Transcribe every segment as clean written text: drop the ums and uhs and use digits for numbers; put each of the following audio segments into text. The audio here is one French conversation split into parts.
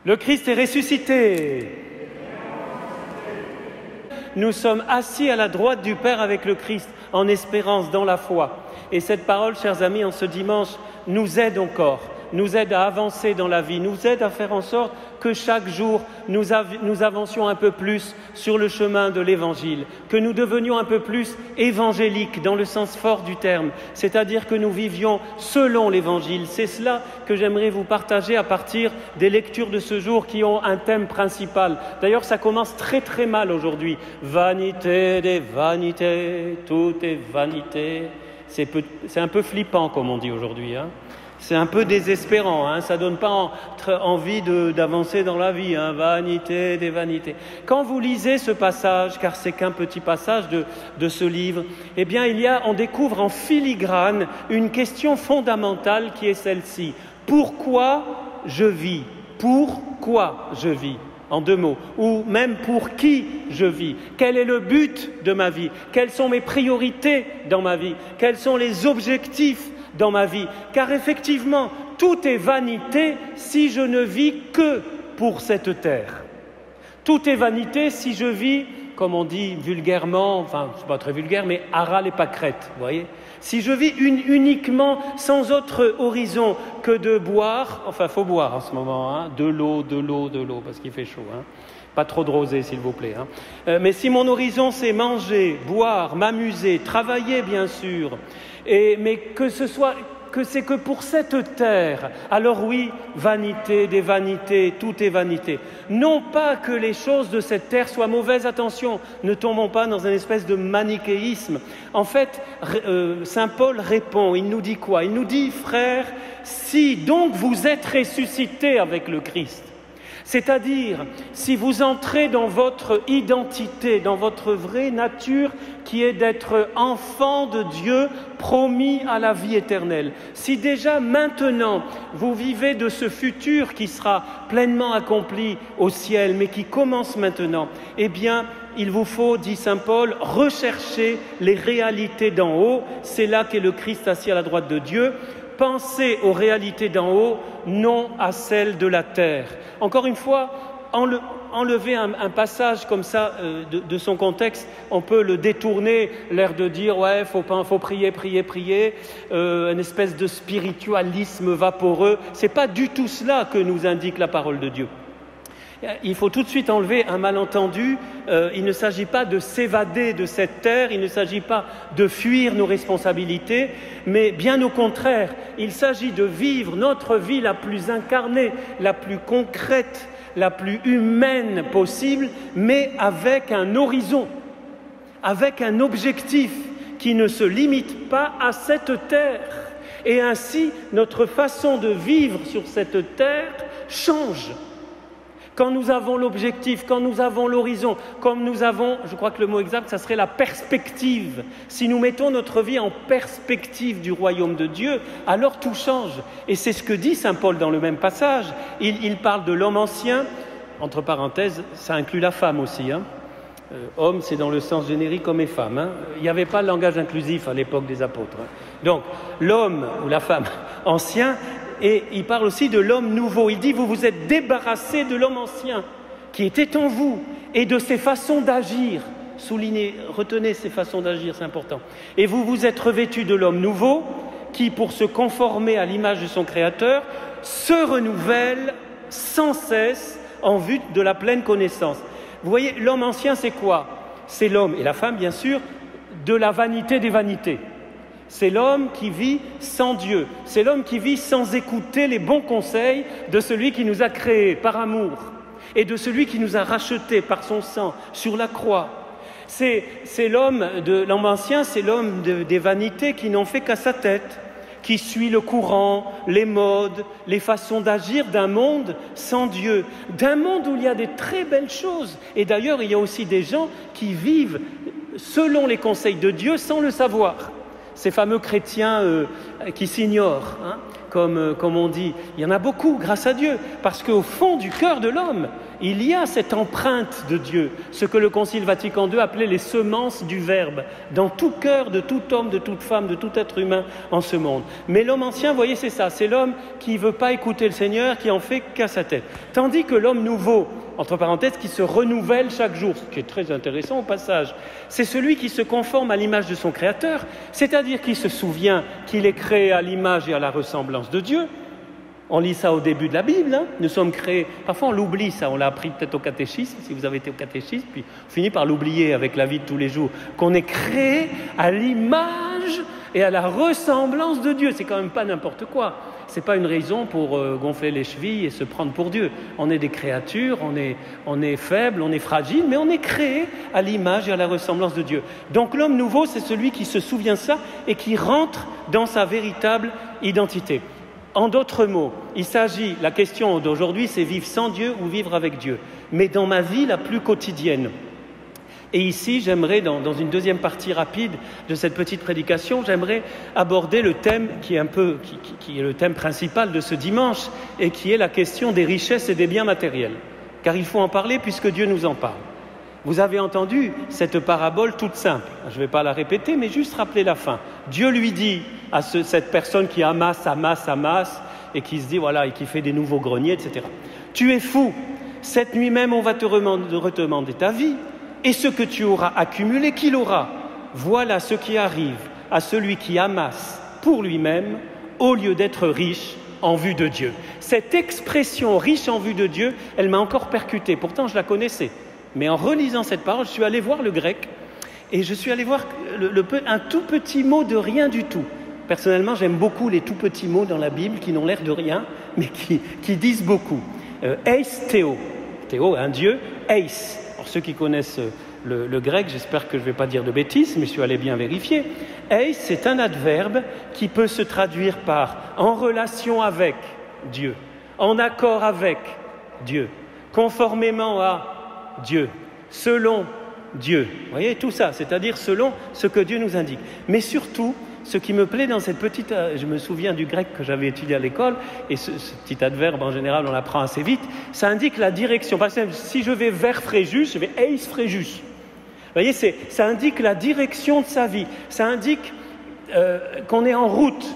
Le Christ est ressuscité. Nous sommes assis à la droite du Père avec le Christ, en espérance, dans la foi. Et cette parole, chers amis, en ce dimanche, nous aide encore, nous aide à avancer dans la vie, nous aide à faire en sorte que chaque jour, nous avancions un peu plus sur le chemin de l'Évangile, que nous devenions un peu plus évangéliques dans le sens fort du terme, c'est-à-dire que nous vivions selon l'Évangile. C'est cela que j'aimerais vous partager à partir des lectures de ce jour qui ont un thème principal. D'ailleurs, ça commence très très mal aujourd'hui. Vanité des vanités, tout est vanité. C'est un peu flippant, comme on dit aujourd'hui, hein. C'est un peu désespérant, hein. Ça ne donne pas envie d'avancer dans la vie, hein. Vanité des vanités. Quand vous lisez ce passage, car c'est qu'un petit passage de ce livre, eh bien on découvre en filigrane une question fondamentale qui est celle-ci. Pourquoi je vis? Pourquoi je vis? En deux mots, ou même pour qui je vis. Quel est le but de ma vie? Quelles sont mes priorités dans ma vie? Quels sont les objectifs dans ma vie? Car effectivement, tout est vanité si je ne vis que pour cette terre. Tout est vanité si je vis, comme on dit vulgairement, enfin, c'est pas très vulgaire, mais à ras les pâquerettes, vous voyez? Si je vis uniquement, sans autre horizon que de boire, enfin, il faut boire en ce moment, hein, de l'eau, parce qu'il fait chaud, hein. Pas trop de rosée, s'il vous plaît, hein. Mais si mon horizon, c'est manger, boire, m'amuser, travailler, bien sûr, mais que c'est que pour cette terre, alors oui, vanité des vanités, tout est vanité. Non pas que les choses de cette terre soient mauvaises, attention, ne tombons pas dans une espèce de manichéisme. En fait, Saint Paul répond, il nous dit quoi? Il nous dit, frères, si donc vous êtes ressuscités avec le Christ, c'est-à-dire, si vous entrez dans votre identité, dans votre vraie nature, qui est d'être enfant de Dieu, promis à la vie éternelle. Si déjà maintenant, vous vivez de ce futur qui sera pleinement accompli au ciel, mais qui commence maintenant, eh bien, il vous faut, dit Saint Paul, rechercher les réalités d'en haut. C'est là qu'est le Christ assis à la droite de Dieu. Pensez aux réalités d'en haut, non à celles de la terre. Encore une fois, enlever un passage comme ça de son contexte, on peut le détourner, l'air de dire ouais, faut prier, une espèce de spiritualisme vaporeux. C'est pas du tout cela que nous indique la parole de Dieu. Il faut tout de suite enlever un malentendu. Il ne s'agit pas de s'évader de cette terre, il ne s'agit pas de fuir nos responsabilités, mais bien au contraire, il s'agit de vivre notre vie la plus incarnée, la plus concrète, la plus humaine possible, mais avec un horizon, avec un objectif qui ne se limite pas à cette terre. Et ainsi, notre façon de vivre sur cette terre change. Quand nous avons l'objectif, quand nous avons l'horizon, comme nous avons, je crois que le mot exact, ça serait la perspective. Si nous mettons notre vie en perspective du royaume de Dieu, alors tout change. Et c'est ce que dit Saint Paul dans le même passage. Il parle de l'homme ancien, entre parenthèses, ça inclut la femme aussi, hein. Homme, c'est dans le sens générique, homme et femme, hein. Il n'y avait pas le langage inclusif à l'époque des apôtres, hein. Donc, l'homme ou la femme ancien. Et il parle aussi de l'homme nouveau. Il dit, vous vous êtes débarrassés de l'homme ancien qui était en vous et de ses façons d'agir. Soulignez, retenez ces façons d'agir, c'est important. Et vous vous êtes revêtus de l'homme nouveau qui, pour se conformer à l'image de son Créateur, se renouvelle sans cesse en vue de la pleine connaissance. Vous voyez, l'homme ancien, c'est quoi? C'est l'homme, et la femme bien sûr, de la vanité des vanités. C'est l'homme qui vit sans Dieu. C'est l'homme qui vit sans écouter les bons conseils de celui qui nous a créés par amour et de celui qui nous a rachetés par son sang sur la croix. C'est l'homme ancien, c'est l'homme des vanités qui n'en fait qu'à sa tête, qui suit le courant, les modes, les façons d'agir d'un monde sans Dieu, d'un monde où il y a des très belles choses. Et d'ailleurs, il y a aussi des gens qui vivent selon les conseils de Dieu sans le savoir. Ces fameux chrétiens qui s'ignorent, hein, comme on dit. Il y en a beaucoup, grâce à Dieu, parce qu'au fond du cœur de l'homme, il y a cette empreinte de Dieu, ce que le Concile Vatican II appelait les semences du Verbe, dans tout cœur de tout homme, de toute femme, de tout être humain en ce monde. Mais l'homme ancien, vous voyez, c'est ça, c'est l'homme qui ne veut pas écouter le Seigneur, qui en fait qu'à sa tête. Tandis que l'homme nouveau, entre parenthèses, qui se renouvelle chaque jour, ce qui est très intéressant au passage, c'est celui qui se conforme à l'image de son Créateur, c'est-à-dire qui se souvient qu'il est créé à l'image et à la ressemblance de Dieu. On lit ça au début de la Bible, hein. Nous sommes créés, parfois on l'oublie ça, on l'a appris peut-être au catéchisme, si vous avez été au catéchisme, puis on finit par l'oublier avec la vie de tous les jours, qu'on est créé à l'image et à la ressemblance de Dieu. C'est quand même pas n'importe quoi. C'est pas une raison pour gonfler les chevilles et se prendre pour Dieu. On est des créatures, on est faible, on est fragile, mais on est créé à l'image et à la ressemblance de Dieu. Donc l'homme nouveau, c'est celui qui se souvient de ça et qui rentre dans sa véritable identité. En d'autres mots, il s'agit, la question d'aujourd'hui, c'est vivre sans Dieu ou vivre avec Dieu, mais dans ma vie la plus quotidienne. Et ici, j'aimerais, dans une deuxième partie rapide de cette petite prédication, j'aimerais aborder le thème qui est le thème principal de ce dimanche et qui est la question des richesses et des biens matériels. Car il faut en parler puisque Dieu nous en parle. Vous avez entendu cette parabole toute simple. Je ne vais pas la répéter, mais juste rappeler la fin. Dieu lui dit à cette personne qui amasse et qui se dit, voilà, et qui fait des nouveaux greniers, etc. Tu es fou. Cette nuit même, on va te redemander ta vie. Et ce que tu auras accumulé, qui l'aura? Voilà ce qui arrive à celui qui amasse pour lui-même au lieu d'être riche en vue de Dieu. Cette expression riche en vue de Dieu, elle m'a encore percuté. Pourtant, je la connaissais. Mais en relisant cette parole, je suis allé voir le grec et je suis allé voir un tout petit mot de rien du tout. Personnellement, j'aime beaucoup les tout petits mots dans la Bible qui n'ont l'air de rien, mais qui disent beaucoup. Eis Théo, Théo, un Dieu, Eis. Alors ceux qui connaissent le grec, j'espère que je ne vais pas dire de bêtises, mais je suis allé bien vérifier. Eis, c'est un adverbe qui peut se traduire par en relation avec Dieu, en accord avec Dieu, conformément à Dieu, selon Dieu. Vous voyez, tout ça, c'est-à-dire selon ce que Dieu nous indique. Mais surtout, ce qui me plaît dans cette petite... Je me souviens du grec que j'avais étudié à l'école, et ce petit adverbe, en général, on l'apprend assez vite, ça indique la direction. Par exemple, si je vais vers Fréjus, je vais Eis Fréjus. Vous voyez, ça indique la direction de sa vie. Ça indique qu'on est en route,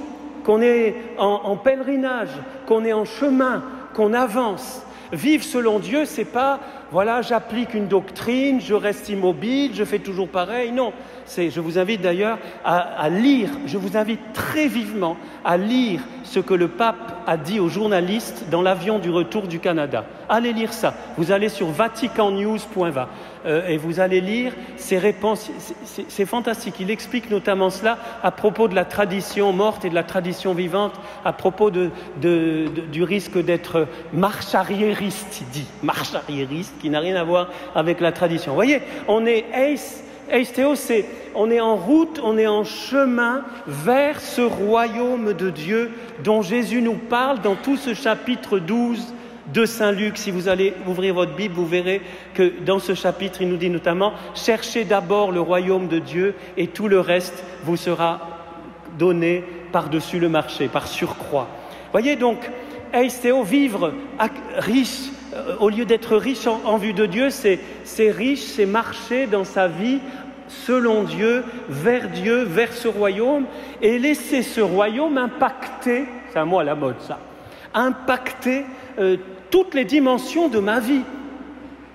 qu'on est en pèlerinage, qu'on est en chemin, qu'on avance. Vivre selon Dieu, c'est pas, voilà, j'applique une doctrine, je reste immobile, je fais toujours pareil. Non, je vous invite d'ailleurs à lire, je vous invite très vivement à lire ce que le pape a dit aux journalistes dans l'avion du retour du Canada. Allez lire ça. Vous allez sur vaticannews.va et vous allez lire ses réponses. C'est fantastique. Il explique notamment cela à propos de la tradition morte et de la tradition vivante, à propos du risque d'être marche arriériste, il dit. Marche arriériste, qui n'a rien à voir avec la tradition. Vous voyez, on est Eistéo, on est en route, on est en chemin vers ce royaume de Dieu dont Jésus nous parle dans tout ce chapitre 12 de Saint Luc. Si vous allez ouvrir votre Bible, vous verrez que dans ce chapitre, il nous dit notamment « Cherchez d'abord le royaume de Dieu et tout le reste vous sera donné par-dessus le marché, par surcroît. » Voyez donc, Eistéo, vivre riche, au lieu d'être riche en vue de Dieu, c'est riche, c'est marcher dans sa vie selon Dieu, vers ce royaume, et laisser ce royaume impacter, c'est un mot à la mode ça, impacter toutes les dimensions de ma vie.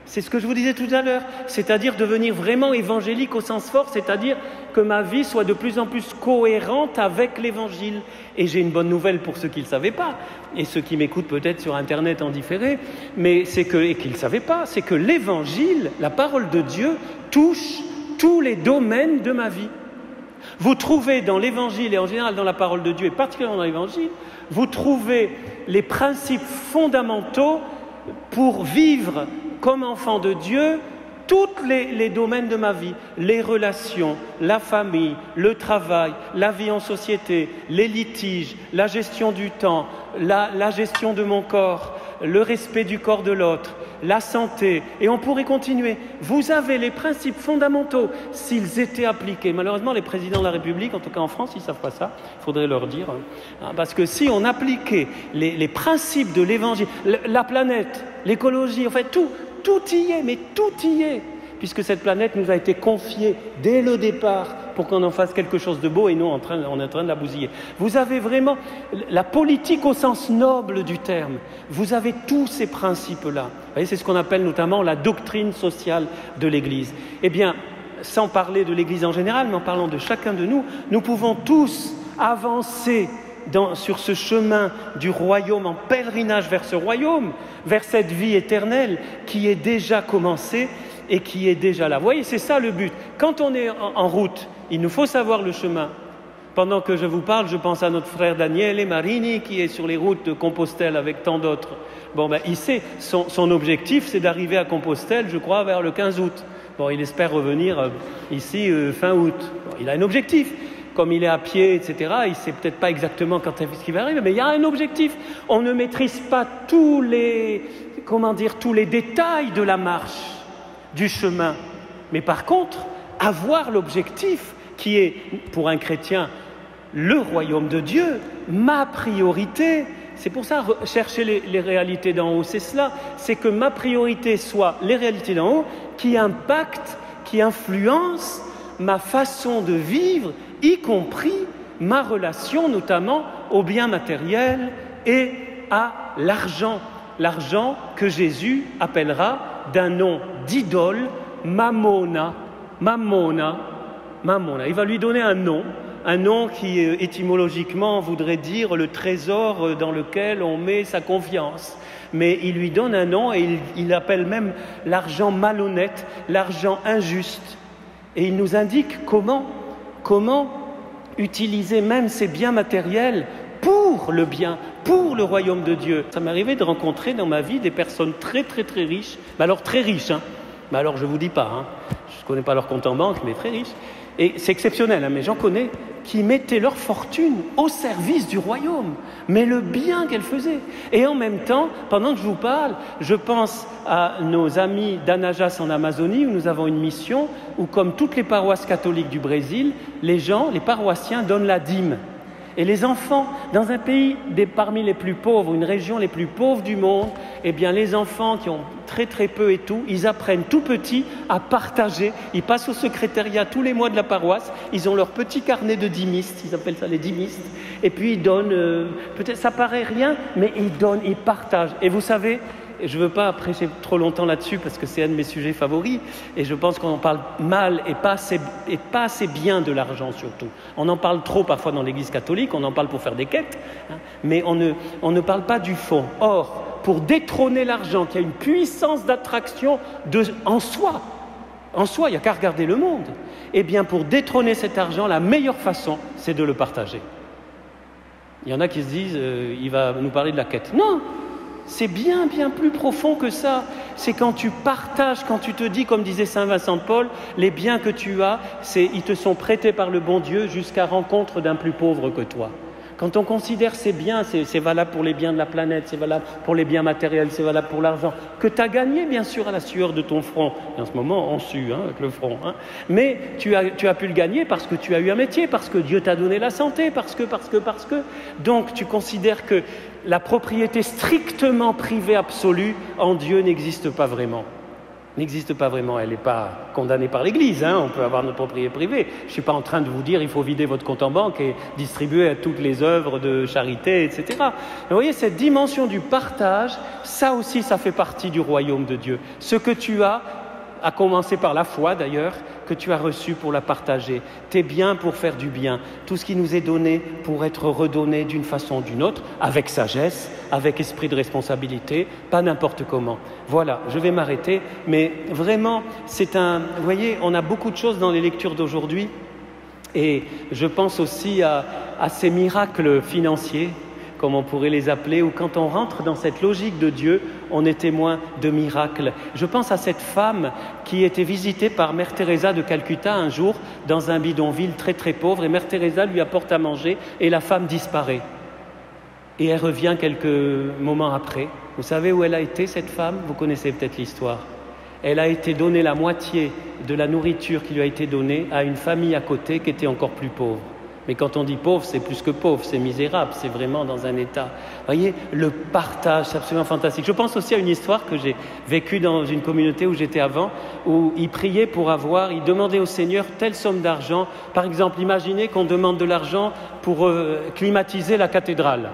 C'est ce que je vous disais tout à l'heure, c'est-à-dire devenir vraiment évangélique au sens fort, c'est-à-dire que ma vie soit de plus en plus cohérente avec l'Évangile. Et j'ai une bonne nouvelle pour ceux qui ne le savaient pas, et ceux qui m'écoutent peut-être sur Internet en différé, et qui ne le savaient pas, c'est que l'Évangile, la parole de Dieu, touche tous les domaines de ma vie. Vous trouvez dans l'Évangile, et en général dans la parole de Dieu, et particulièrement dans l'Évangile, vous trouvez les principes fondamentaux pour vivre comme enfant de Dieu tous les domaines de ma vie, les relations, la famille, le travail, la vie en société, les litiges, la gestion du temps, la gestion de mon corps, le respect du corps de l'autre, la santé, et on pourrait continuer. Vous avez les principes fondamentaux, s'ils étaient appliqués. Malheureusement, les présidents de la République, en tout cas en France, ils ne savent pas ça, il faudrait leur dire. Parce que si on appliquait les principes de l'Évangile, la planète, l'écologie, en fait, tout y est, mais tout y est, puisque cette planète nous a été confiée dès le départ pour qu'on en fasse quelque chose de beau et nous on est en train de la bousiller. Vous avez vraiment la politique au sens noble du terme. Vous avez tous ces principes-là. Vous voyez, c'est ce qu'on appelle notamment la doctrine sociale de l'Église. Eh bien, sans parler de l'Église en général, mais en parlant de chacun de nous, nous pouvons tous avancer sur ce chemin du royaume, en pèlerinage vers ce royaume, vers cette vie éternelle qui est déjà commencée et qui est déjà là. Vous voyez, c'est ça le but. Quand on est en route, il nous faut savoir le chemin. Pendant que je vous parle, je pense à notre frère Daniele Marini qui est sur les routes de Compostelle avec tant d'autres. Bon, il sait, son objectif, c'est d'arriver à Compostelle, je crois, vers le 15 août. Bon, il espère revenir ici fin août. Bon, il a un objectif. Comme il est à pied, etc., il ne sait peut-être pas exactement quand est-ce qu'il va arriver, mais il y a un objectif. On ne maîtrise pas tous les détails de la marche, du chemin. Mais par contre, avoir l'objectif qui est, pour un chrétien, le royaume de Dieu, ma priorité. C'est pour ça, chercher les réalités d'en haut, c'est cela. C'est que ma priorité soit les réalités d'en haut qui impactent, qui influencent ma façon de vivre, y compris ma relation notamment aux biens matériels et à l'argent. L'argent que Jésus appellera d'un nom d'idole, Mammona. Mammona. Mammona. Il va lui donner un nom qui étymologiquement voudrait dire le trésor dans lequel on met sa confiance. Mais il lui donne un nom et il appelle même l'argent malhonnête, l'argent injuste. Et il nous indique comment utiliser même ces biens matériels pour le bien, pour le royaume de Dieu. Ça m'est arrivé de rencontrer dans ma vie des personnes très très très riches, mais alors très riches, mais alors je ne vous dis pas, je ne connais pas leur compte en banque, mais très riches, et c'est exceptionnel, mais j'en connais, qui mettaient leur fortune au service du royaume, mais le bien qu'elles faisaient. Et en même temps, pendant que je vous parle, je pense à nos amis d'Anajas en Amazonie, où nous avons une mission, où comme toutes les paroisses catholiques du Brésil, les paroissiens donnent la dîme. Et les enfants, dans un pays parmi les plus pauvres, une région les plus pauvres du monde, eh bien les enfants qui ont très très peu et tout, ils apprennent tout petit à partager. Ils passent au secrétariat tous les mois de la paroisse, ils ont leur petit carnet de dîmistes, ils appellent ça les dîmistes, et puis ils donnent, peut-être ça paraît rien, mais ils donnent, ils partagent. Et vous savez, je ne veux pas prêcher trop longtemps là-dessus parce que c'est un de mes sujets favoris et je pense qu'on en parle mal et pas assez bien de l'argent surtout. On en parle trop parfois dans l'Église catholique, on en parle pour faire des quêtes, mais on ne parle pas du fond. Or, pour détrôner l'argent qui a une puissance d'attraction en soi, il n'y a qu'à regarder le monde, eh bien pour détrôner cet argent, la meilleure façon, c'est de le partager. Il y en a qui se disent, il va nous parler de la quête. Non! C'est bien, bien plus profond que ça. C'est quand tu partages, quand tu te dis, comme disait saint Vincent de Paul, les biens que tu as, ils te sont prêtés par le bon Dieu jusqu'à rencontre d'un plus pauvre que toi. Quand on considère ces biens, c'est valable pour les biens de la planète, c'est valable pour les biens matériels, c'est valable pour l'argent, que tu as gagné bien sûr à la sueur de ton front. Et en ce moment, on sue avec le front. Mais tu as pu le gagner parce que tu as eu un métier, parce que Dieu t'a donné la santé, parce que. Donc tu considères que la propriété strictement privée absolue en Dieu n'existe pas vraiment. N'existe pas vraiment, elle n'est pas condamnée par l'Église, on peut avoir notre propriété privée. Je ne suis pas en train de vous dire il faut vider votre compte en banque et distribuer à toutes les œuvres de charité, etc. Mais vous voyez, cette dimension du partage, ça aussi, ça fait partie du royaume de Dieu. Ce que tu as, à commencer par la foi d'ailleurs, que tu as reçu pour la partager. Tes biens pour faire du bien. Tout ce qui nous est donné pour être redonné d'une façon ou d'une autre, avec sagesse, avec esprit de responsabilité, pas n'importe comment. Voilà, je vais m'arrêter, mais vraiment, vous voyez, on a beaucoup de choses dans les lectures d'aujourd'hui, et je pense aussi à ces miracles financiers, comme on pourrait les appeler, où quand on rentre dans cette logique de Dieu, on est témoin de miracles. Je pense à cette femme qui était visitée par Mère Teresa de Calcutta un jour dans un bidonville très très pauvre, et Mère Teresa lui apporte à manger et la femme disparaît. Et elle revient quelques moments après. Vous savez où elle a été, cette femme? Vous connaissez peut-être l'histoire. Elle a été donnée la moitié de la nourriture qui lui a été donnée à une famille à côté qui était encore plus pauvre. Mais quand on dit pauvre, c'est plus que pauvre, c'est misérable, c'est vraiment dans un état. Vous voyez, le partage, c'est absolument fantastique. Je pense aussi à une histoire que j'ai vécue dans une communauté où j'étais avant, où ils priaient pour avoir, ils demandaient au Seigneur telle somme d'argent. Par exemple, imaginez qu'on demande de l'argent pour climatiser la cathédrale.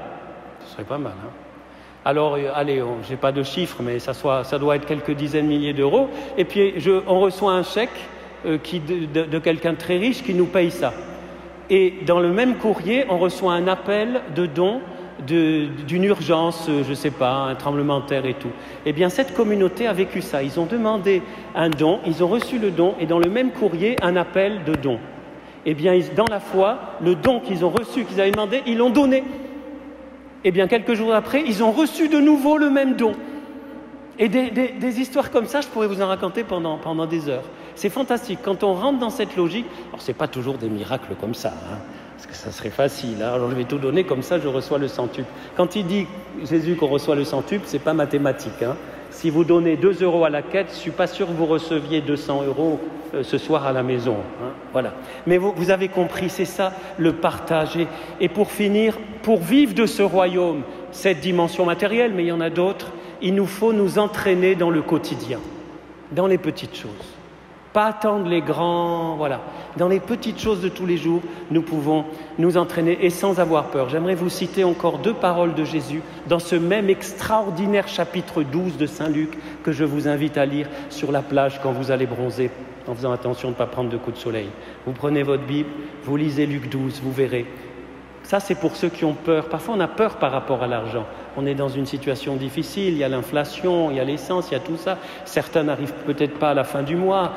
Ce serait pas mal, hein? Alors, allez, je n'ai pas de chiffres, mais ça doit être quelques dizaines de milliers d'euros. Et puis, on reçoit un chèque de quelqu'un de très riche qui nous paye ça. Et dans le même courrier, on reçoit un appel de don d'une urgence, je ne sais pas, un tremblement de terre et tout. Eh bien, cette communauté a vécu ça. Ils ont demandé un don, ils ont reçu le don, et dans le même courrier, un appel de don. Eh bien, dans la foi, le don qu'ils ont reçu, qu'ils avaient demandé, ils l'ont donné. Eh bien, quelques jours après, ils ont reçu de nouveau le même don. Et des histoires comme ça, je pourrais vous en raconter pendant des heures. C'est fantastique. Quand on rentre dans cette logique, alors ce n'est pas toujours des miracles comme ça, hein, parce que ça serait facile. Hein, alors je vais tout donner, comme ça je reçois le centuple. Quand il dit, Jésus, qu'on reçoit le centuple, ce n'est pas mathématique. Hein. Si vous donnez 2 € à la quête, je ne suis pas sûr que vous receviez 200 € ce soir à la maison. Hein, voilà. Mais vous avez compris, c'est ça le partage. Et pour finir, pour vivre de ce royaume, cette dimension matérielle, mais il y en a d'autres, il nous faut nous entraîner dans le quotidien, dans les petites choses. Pas attendre les grands, voilà. Dans les petites choses de tous les jours, nous pouvons nous entraîner et sans avoir peur. J'aimerais vous citer encore 2 paroles de Jésus dans ce même extraordinaire chapitre 12 de Saint Luc que je vous invite à lire sur la plage quand vous allez bronzer, en faisant attention de ne pas prendre de coups de soleil. Vous prenez votre Bible, vous lisez Luc 12, vous verrez. Ça, c'est pour ceux qui ont peur. Parfois, on a peur par rapport à l'argent. On est dans une situation difficile, il y a l'inflation, il y a l'essence, il y a tout ça. Certains n'arrivent peut-être pas à la fin du mois.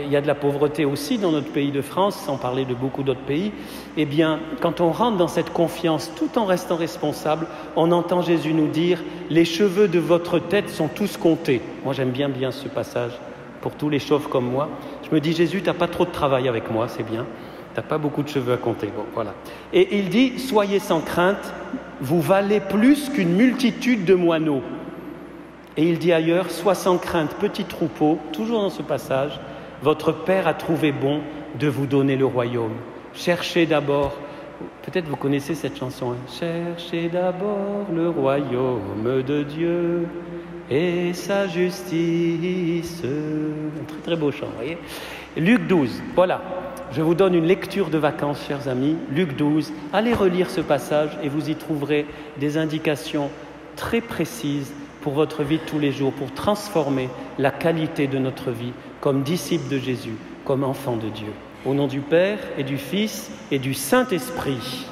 Il y a de la pauvreté aussi dans notre pays de France, sans parler de beaucoup d'autres pays. Eh bien, quand on rentre dans cette confiance, tout en restant responsable, on entend Jésus nous dire « Les cheveux de votre tête sont tous comptés ». Moi, j'aime bien ce passage pour tous les chauves comme moi. Je me dis « Jésus, tu n'as pas trop de travail avec moi, c'est bien. Tu n'as pas beaucoup de cheveux à compter. » Bon, voilà. Et il dit « Soyez sans crainte, vous valez plus qu'une multitude de moineaux. » Et il dit ailleurs « Sois sans crainte, petit troupeau, toujours dans ce passage, votre Père a trouvé bon de vous donner le royaume. Cherchez d'abord, peut-être vous connaissez cette chanson, hein, cherchez d'abord le royaume de Dieu et sa justice. » Un très très beau chant, vous voyez. Luc 12, voilà. Je vous donne une lecture de vacances, chers amis. Luc 12, allez relire ce passage et vous y trouverez des indications très précises pour votre vie de tous les jours, pour transformer la qualité de notre vie comme disciples de Jésus, comme enfants de Dieu. Au nom du Père et du Fils et du Saint-Esprit.